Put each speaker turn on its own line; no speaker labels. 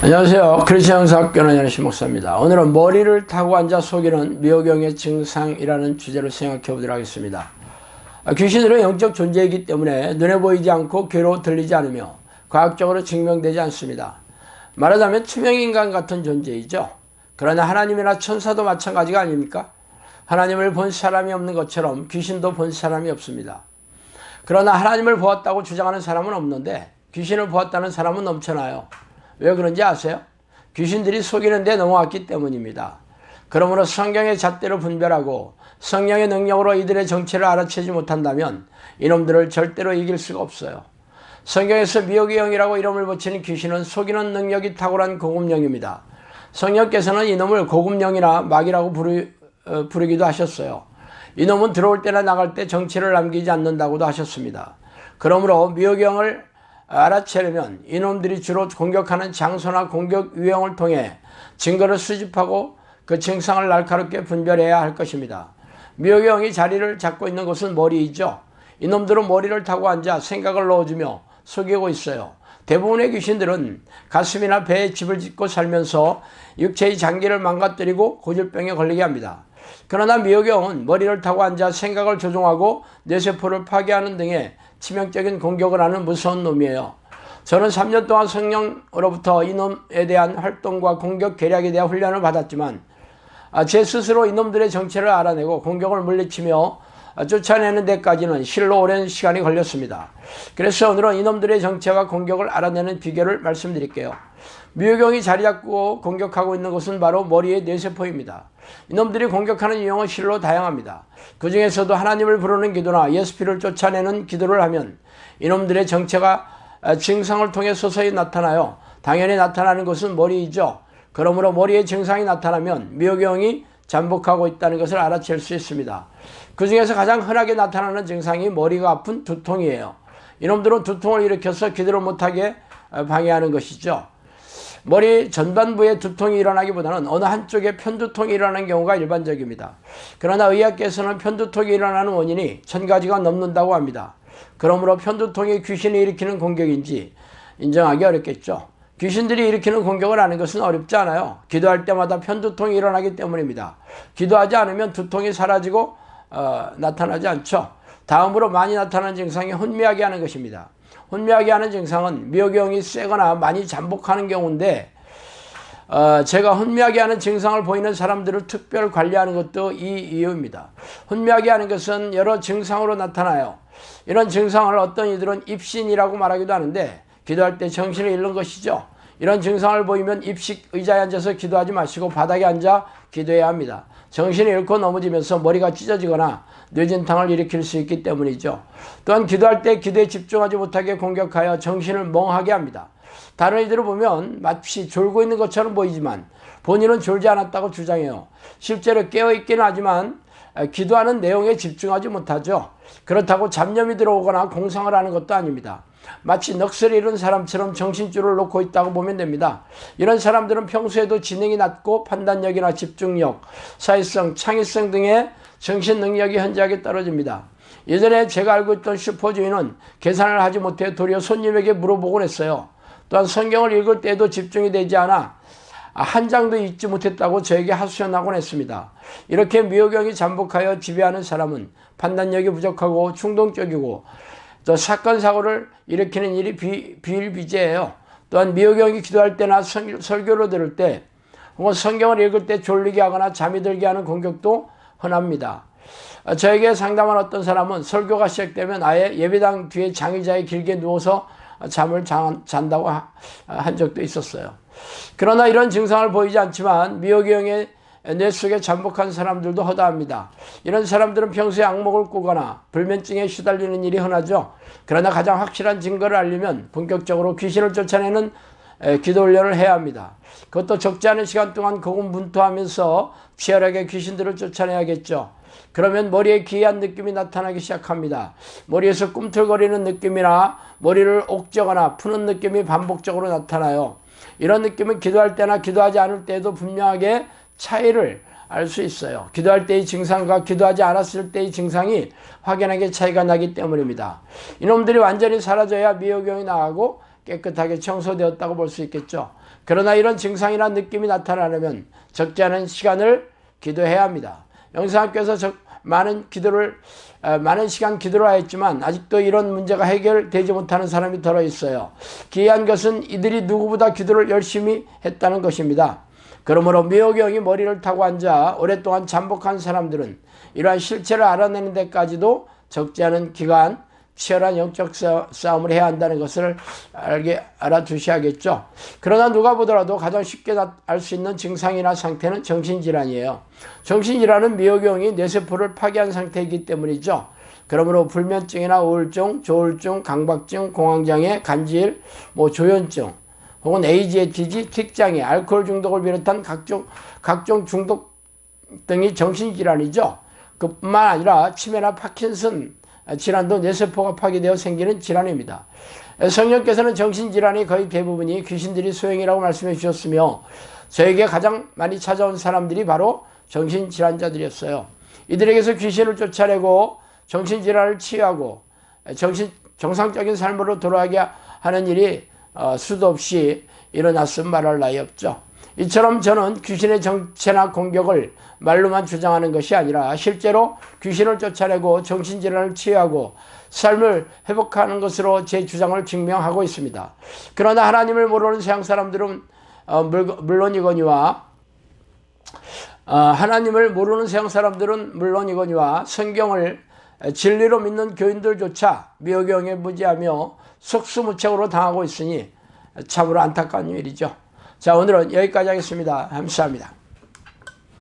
안녕하세요. 크리스천 영사학교 연신 목사입니다. 오늘은 머리를 타고 앉아 속이는 미호경의 증상이라는 주제로 생각해 보도록 하겠습니다. 귀신들은 영적 존재이기 때문에 눈에 보이지 않고 귀로 들리지 않으며 과학적으로 증명되지 않습니다. 말하자면 투명인간 같은 존재이죠. 그러나 하나님이나 천사도 마찬가지가 아닙니까? 하나님을 본 사람이 없는 것처럼 귀신도 본 사람이 없습니다. 그러나 하나님을 보았다고 주장하는 사람은 없는데 귀신을 보았다는 사람은 넘쳐나요. 왜 그런지 아세요? 귀신들이 속이는 데 넘어왔기 때문입니다. 그러므로 성경의 잣대로 분별하고 성령의 능력으로 이들의 정체를 알아채지 못한다면 이놈들을 절대로 이길 수가 없어요. 성경에서 미혹의 영이라고 이름을 붙이는 귀신은 속이는 능력이 탁월한 고급령입니다. 성령께서는 이놈을 고급령이나 마귀라고 부르기도 하셨어요. 이놈은 들어올 때나 나갈 때 정체를 남기지 않는다고도 하셨습니다. 그러므로 미혹의 영을 알아채려면 이놈들이 주로 공격하는 장소나 공격 유형을 통해 증거를 수집하고 그 증상을 날카롭게 분별해야 할 것입니다. 미혹의 영이 자리를 잡고 있는 곳은 머리이죠. 이놈들은 머리를 타고 앉아 생각을 넣어주며 속이고 있어요. 대부분의 귀신들은 가슴이나 배에 집을 짓고 살면서 육체의 장기를 망가뜨리고 고질병에 걸리게 합니다. 그러나 미혹의 영은 머리를 타고 앉아 생각을 조종하고 뇌세포를 파괴하는 등의 치명적인 공격을 하는 무서운 놈이에요. 저는 3년 동안 성령으로부터 이놈에 대한 활동과 공격 계략에 대한 훈련을 받았지만 제 스스로 이놈들의 정체를 알아내고 공격을 물리치며 쫓아내는 데까지는 실로 오랜 시간이 걸렸습니다. 그래서 오늘은 이놈들의 정체와 공격을 알아내는 비결을 말씀드릴게요. 미혹의 영이 자리 잡고 공격하고 있는 곳은 바로 머리의 뇌세포입니다. 이놈들이 공격하는 유형은 실로 다양합니다. 그 중에서도 하나님을 부르는 기도나 예수피를 쫓아내는 기도를 하면 이놈들의 정체가 증상을 통해 서서히 나타나요. 당연히 나타나는 것은 머리이죠. 그러므로 머리의 증상이 나타나면 미혹의 영이 잠복하고 있다는 것을 알아챌 수 있습니다. 그 중에서 가장 흔하게 나타나는 증상이 머리가 아픈 두통이에요. 이놈들은 두통을 일으켜서 기도를 못하게 방해하는 것이죠. 머리 전반부에 두통이 일어나기보다는 어느 한쪽에 편두통이 일어나는 경우가 일반적입니다. 그러나 의학계에서는 편두통이 일어나는 원인이 1000가지가 넘는다고 합니다. 그러므로 편두통이 귀신이 일으키는 공격인지 인정하기 어렵겠죠. 귀신들이 일으키는 공격을 아는 것은 어렵지 않아요. 기도할 때마다 편두통이 일어나기 때문입니다. 기도하지 않으면 두통이 사라지고 나타나지 않죠. 다음으로 많이 나타나는 증상이 혼미하게 하는 것입니다. 혼미하게 하는 증상은 미혹의 영이 세거나 많이 잠복하는 경우인데 제가 혼미하게 하는 증상을 보이는 사람들을 특별 관리하는 것도 이 이유입니다. 혼미하게 하는 것은 여러 증상으로 나타나요. 이런 증상을 어떤 이들은 입신이라고 말하기도 하는데 기도할 때 정신을 잃는 것이죠. 이런 증상을 보이면 입식 의자에 앉아서 기도하지 마시고 바닥에 앉아 기도해야 합니다. 정신을 잃고 넘어지면서 머리가 찢어지거나 뇌진탕을 일으킬 수 있기 때문이죠. 또한 기도할 때 기도에 집중하지 못하게 공격하여 정신을 멍하게 합니다. 다른 이들을 보면 마치 졸고 있는 것처럼 보이지만 본인은 졸지 않았다고 주장해요. 실제로 깨어있기는 하지만 기도하는 내용에 집중하지 못하죠. 그렇다고 잡념이 들어오거나 공상을 하는 것도 아닙니다. 마치 넋을 잃은 사람처럼 정신줄을 놓고 있다고 보면 됩니다. 이런 사람들은 평소에도 지능이 낮고 판단력이나 집중력, 사회성, 창의성 등의 정신 능력이 현저하게 떨어집니다. 예전에 제가 알고 있던 슈퍼주인은 계산을 하지 못해 도리어 손님에게 물어보곤 했어요. 또한 성경을 읽을 때도 집중이 되지 않아 한 장도 읽지 못했다고 저에게 하소연하곤 했습니다. 이렇게 미혹의 영이 잠복하여 지배하는 사람은 판단력이 부족하고 충동적이고 또 사건 사고를 일으키는 일이 비일비재해요. 또한 미혹의 영이 기도할 때나 설교를 들을 때 혹은 성경을 읽을 때 졸리게 하거나 잠이 들게 하는 공격도 흔합니다. 저에게 상담한 어떤 사람은 설교가 시작되면 아예 예배당 뒤에 장의자에 길게 누워서 잠을 잔다고 한 적도 있었어요. 그러나 이런 증상을 보이지 않지만 미혹의 영의 뇌 속에 잠복한 사람들도 허다합니다. 이런 사람들은 평소에 악몽을 꾸거나 불면증에 시달리는 일이 흔하죠. 그러나 가장 확실한 증거를 알려면 본격적으로 귀신을 쫓아내는 기도 훈련을 해야 합니다. 그것도 적지 않은 시간 동안 고군분투하면서 치열하게 귀신들을 쫓아내야겠죠. 그러면 머리에 기이한 느낌이 나타나기 시작합니다. 머리에서 꿈틀거리는 느낌이나 머리를 옥죄거나 푸는 느낌이 반복적으로 나타나요. 이런 느낌은 기도할 때나 기도하지 않을 때에도 분명하게 차이를 알 수 있어요. 기도할 때의 증상과 기도하지 않았을 때의 증상이 확연하게 차이가 나기 때문입니다. 이놈들이 완전히 사라져야 미혹의 영이 나가고 깨끗하게 청소되었다고 볼 수 있겠죠. 그러나 이런 증상이나 느낌이 나타나려면 적지 않은 시간을 기도해야 합니다. 영상학교에서 많은 시간 기도를 하였지만 아직도 이런 문제가 해결되지 못하는 사람이 더러 있어요. 기이한 것은 이들이 누구보다 기도를 열심히 했다는 것입니다. 그러므로 미호경이 머리를 타고 앉아 오랫동안 잠복한 사람들은 이러한 실체를 알아내는 데까지도 적지 않은 기간 치열한 영적 싸움을 해야 한다는 것을 알아두셔야겠죠. 그러나 누가 보더라도 가장 쉽게 알 수 있는 증상이나 상태는 정신질환이에요. 정신질환은 미호경이 뇌세포를 파괴한 상태이기 때문이죠. 그러므로 불면증이나 우울증, 조울증, 강박증, 공황장애, 간질, 조현증, 혹은 ADHD, 틱장애, 알코올 중독을 비롯한 각종 중독 등이 정신질환이죠. 그뿐만 아니라 치매나 파킨슨 질환도 뇌세포가 파괴되어 생기는 질환입니다. 성령께서는 정신질환이 거의 대부분이 귀신들이 소행이라고 말씀해 주셨으며 저에게 가장 많이 찾아온 사람들이 바로 정신질환자들이었어요. 이들에게서 귀신을 쫓아내고 정신질환을 치유하고 정상적인 삶으로 돌아가게 하는 일이 수도 없이 일어났음 말할 나위 없죠. 이처럼 저는 귀신의 정체나 공격을 말로만 주장하는 것이 아니라 실제로 귀신을 쫓아내고 정신질환을 치유하고 삶을 회복하는 것으로 제 주장을 증명하고 있습니다. 그러나 하나님을 모르는 세상 사람들은 물론이거니와 성경을 진리로 믿는 교인들조차 미호경에 무지하며 속수무책으로 당하고 있으니 참으로 안타까운 일이죠. 자, 오늘은 여기까지 하겠습니다. 감사합니다.